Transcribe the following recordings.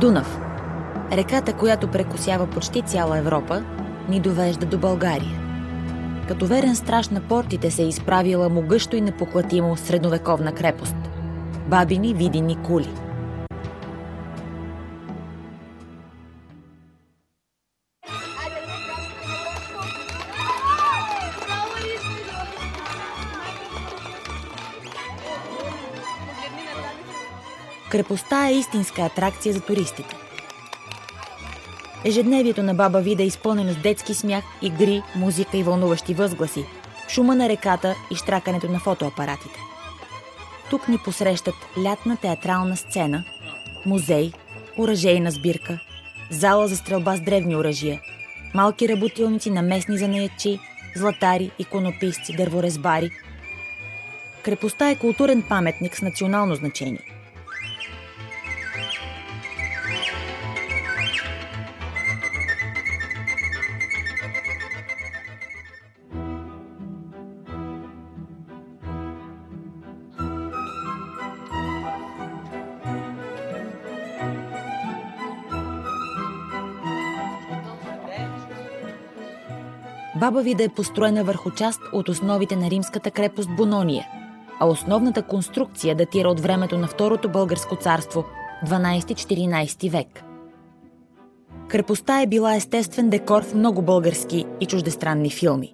Дунав. Реката, която прекосява почти цяла Европа, ни довежда до България. Като верен страж на портите се е изправила могъщо и непоклатимо средновековна крепост. Бабини видини кули. Крепостта е истинска атракция за туристите. Ежедневието на Баба Вида е изпълнено с детски смях, игри, музика и вълнуващи възгласи, шума на реката и щракането на фотоапаратите. Тук ни посрещат лятна театрална сцена, музей, оръжейна сбирка, зала за стрелба с древни оръжия, малки работилници на местни занаятчи, златари, иконописци, дърворезбари. Крепостта е културен паметник с национално значение. Баба Вида е построена върху част от основите на римската крепост Бонония, а основната конструкция датира от времето на Второто българско царство, 12-14 век. Крепостта е била естествен декор в много български и чуждестранни филми.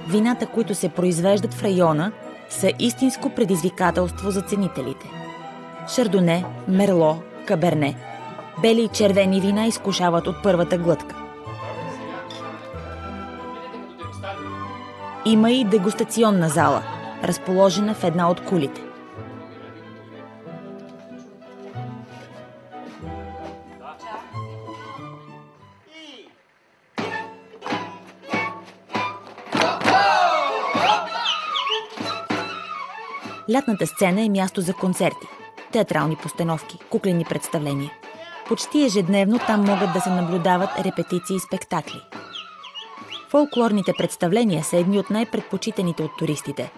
Вината, които се произвеждат в района, са истинско предизвикателство за ценителите. Шардоне, мерло, каберне, бели и червени вина изкушават от първата глътка. Има и дегустационна зала, разположена в една от кулите. Лятната сцена е място за концерти, театрални постановки, куклени представления. Почти ежедневно там могат да се наблюдават репетиции и спектакли. Фолклорните представления са едни от най-предпочитаните от туристите,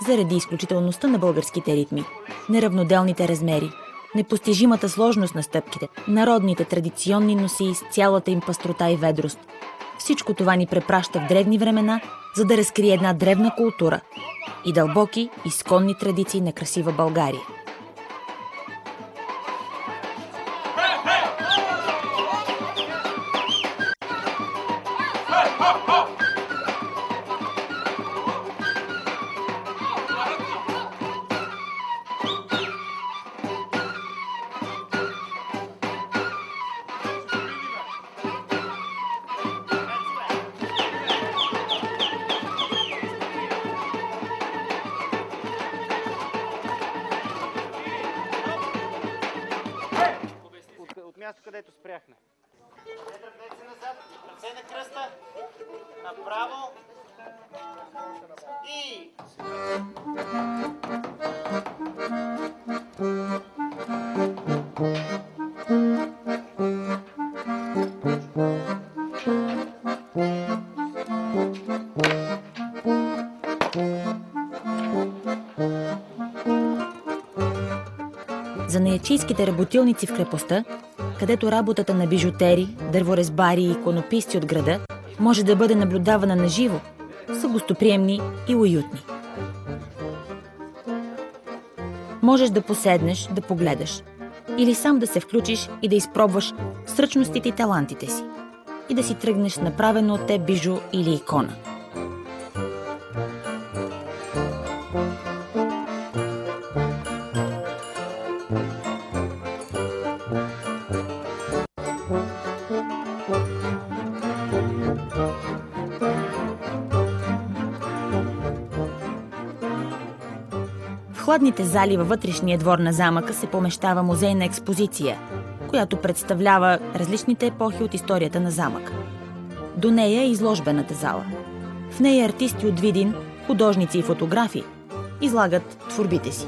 заради изключителността на българските ритми, неравноделните размери, непостижимата сложност на стъпките, народните традиционни носии с цялата им пъстрота и ведрост. Всичко това ни препраща в древни времена, за да разкрие една древна култура и дълбоки, изконни традиции на красива България. Място, където спряхме. Ръце назад, ръце на кръста, направо и... Занаятчийските работилници в крепостта, където работата на бижутери, дърворезбари и иконописци от града може да бъде наблюдавана наживо, са гостоприемни и уютни. Можеш да поседнеш, да погледаш, или сам да се включиш и да изпробваш сръчностите и талантите си, и да си тръгнеш направено от теб бижу или икона. В хладните зали във вътрешния двор на замъка се помещава музейна експозиция, която представлява различните епохи от историята на замъка. До нея е изложбената зала. В нея артисти от Видин, художници и фотографи излагат творбите си.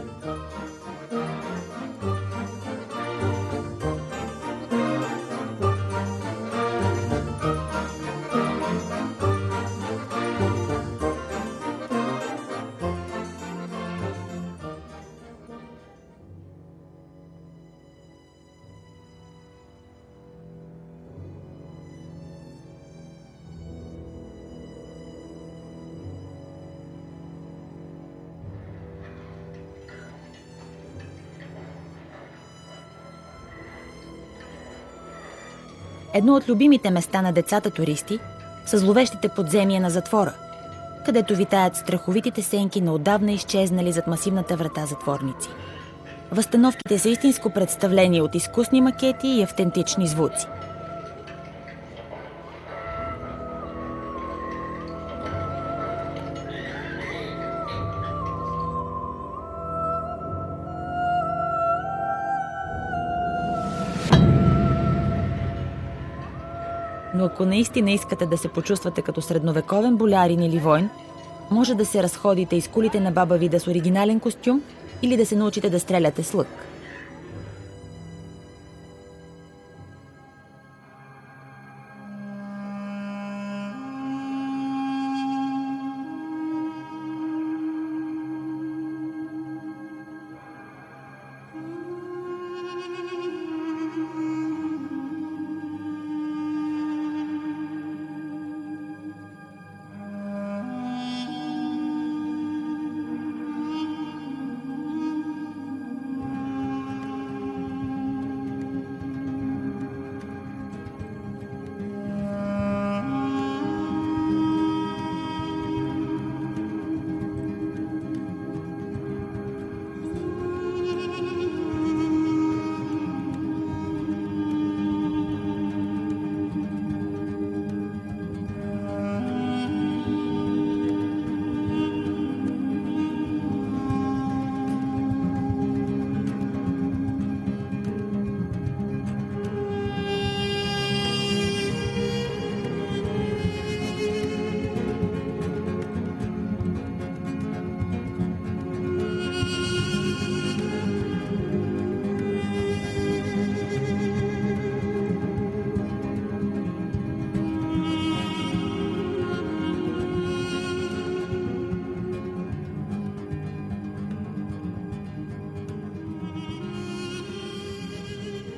Едно от любимите места на децата туристи са зловещите подземия на затвора, където витаят страховитите сенки на отдавна изчезнали зад масивната врата затворници. Възстановките са истинско представление от изкусни макети и автентични звуци. Но ако наистина искате да се почувствате като средновековен болярин или войн, може да се разходите из кулите на баба Вида с оригинален костюм или да се научите да стреляте с лък.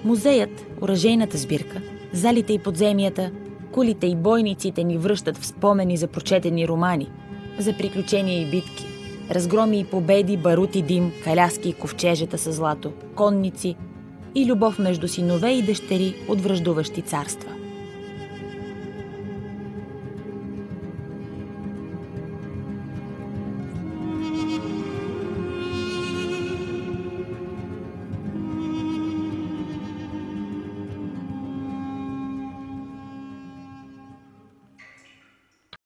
Музеят, оръжейната сбирка, залите и подземията, кулите и бойниците ни връщат в спомени за прочетени романи, за приключения и битки, разгроми и победи, барут и дим, каляски и ковчежета с злато, конници и любов между синове и дъщери от враждуващи царства.